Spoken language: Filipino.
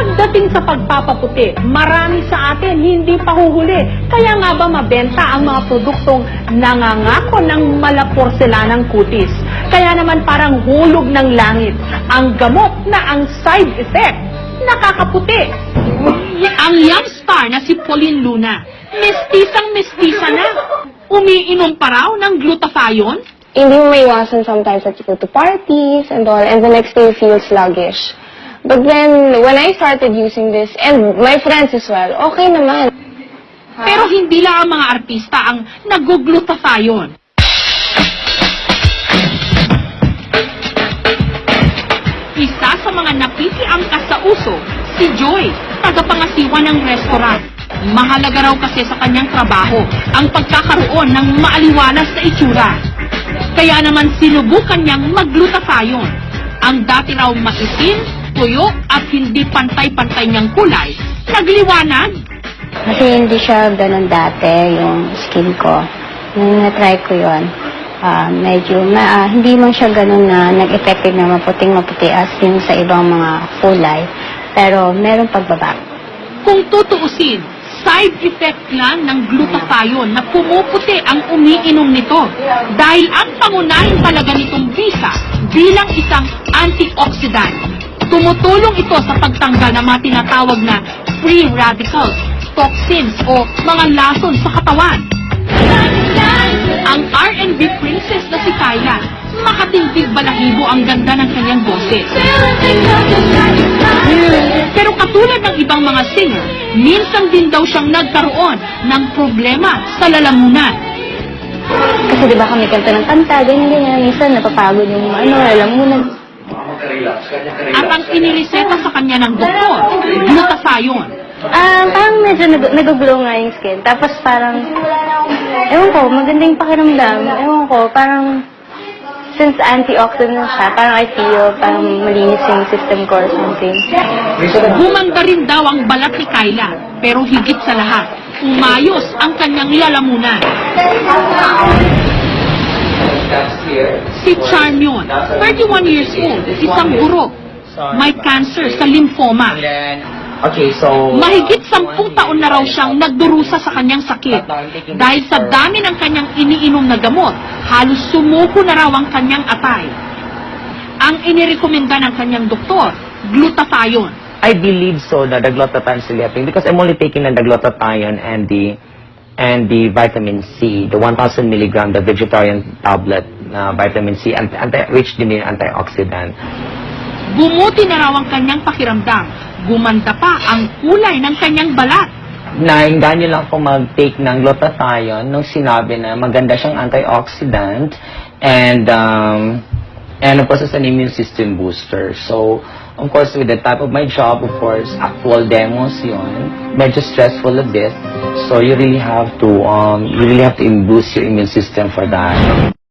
Pagdating sa pagpapaputi, marami sa atin hindi pa huhuli. Kaya nga ba mabenta ang mga produktong nangangako ng malaporselanang kutis? Kaya naman parang hulog ng langit ang gamot na ang side effect, nakakaputi. Ang young star na si Pauline Luna, mestisang-mestisa na. Umiinom pa raw ng glutathione? Hindi mo maiwasan sometimes that you go to parties and all, and the next day you feel sluggish. But then, when I started using this, and my friends as well, okay naman. Pero hindi lang ang mga artista ang nag-glutathione. Isa sa mga napiti ang kasauso, si Joy, tagapangasiwa ng restaurant. Mahalaga raw kasi sa kanyang trabaho ang pagkakaroon ng maaliwalas na itsura. Kaya naman sinubukan niyang mag-glutathione. Ang dati raw maitim, tuyo at hindi pantay-pantay niyang kulay, nagliwanag. Kasi hindi siya ganun dati, yung skin ko. Nung na-try ko yun, medyo, hindi man siya ganun na nag-effective na maputing-maputi as yung sa ibang mga kulay. Pero meron pagbabago. Kung tutuusin, side effect lang ng glutathione na pumuputi ang umiinom nito dahil ang pangunahing talaga nitong bisa bilang isang antioxidant. Tumutulong ito sa pagtanggal ng mga tinatawag na free radicals, toxins o mga lason sa katawan. Ang R&B princess na si Kyla, makatindig balahibo ang ganda ng kanyang boses. Pero katulad ng ibang mga singer, minsan din daw siyang nagkaroon ng problema sa lalamunan. Kasi di ba kami kanta ng kanta, ganyan, minsan napapagod yung lalamunan. At ang inireseta sa kanya ng doktor, glutathione. Parang medyo nag-glow nga yung skin. Tapos parang, ewan ko, magandang pakiramdam. Ewan ko, parang, since antioxidant siya, parang I feel, parang malinis yung system ko or something. Gumanda rin daw ang balat ni Kyla, pero higit sa lahat, umayos ang kanyang lalamunan. Si Charmion, 31 years old, isang guro, may cancer sa lymphoma. Okay, so... Mahigit 10 taon na raw siyang nagdurusa sa kanyang sakit. Dahil sa dami ng kanyang iniinom na gamot, halos sumuko na raw ang kanyang atay. Ang inirekomenda ng kanyang doktor, glutathione. I believe so that the glutathione is really helping because I'm only taking the glutathione and the vitamin C, the 1,000 milligram, the vegetarian tablet, vitamin C, which din yung antioxidant. Bumuti na raw ang kanyang pakiramdam. Gumanda pa ang kulay ng kanyang balat. Nainganyo lang ako mag-take ng glutathione nung sinabi na maganda siyang antioxidant and of course it's an immune system booster. So, of course, with the type of my job, of course, actual demos yun. Medyo stressful a bit. So, you really have to boost your immune system for that.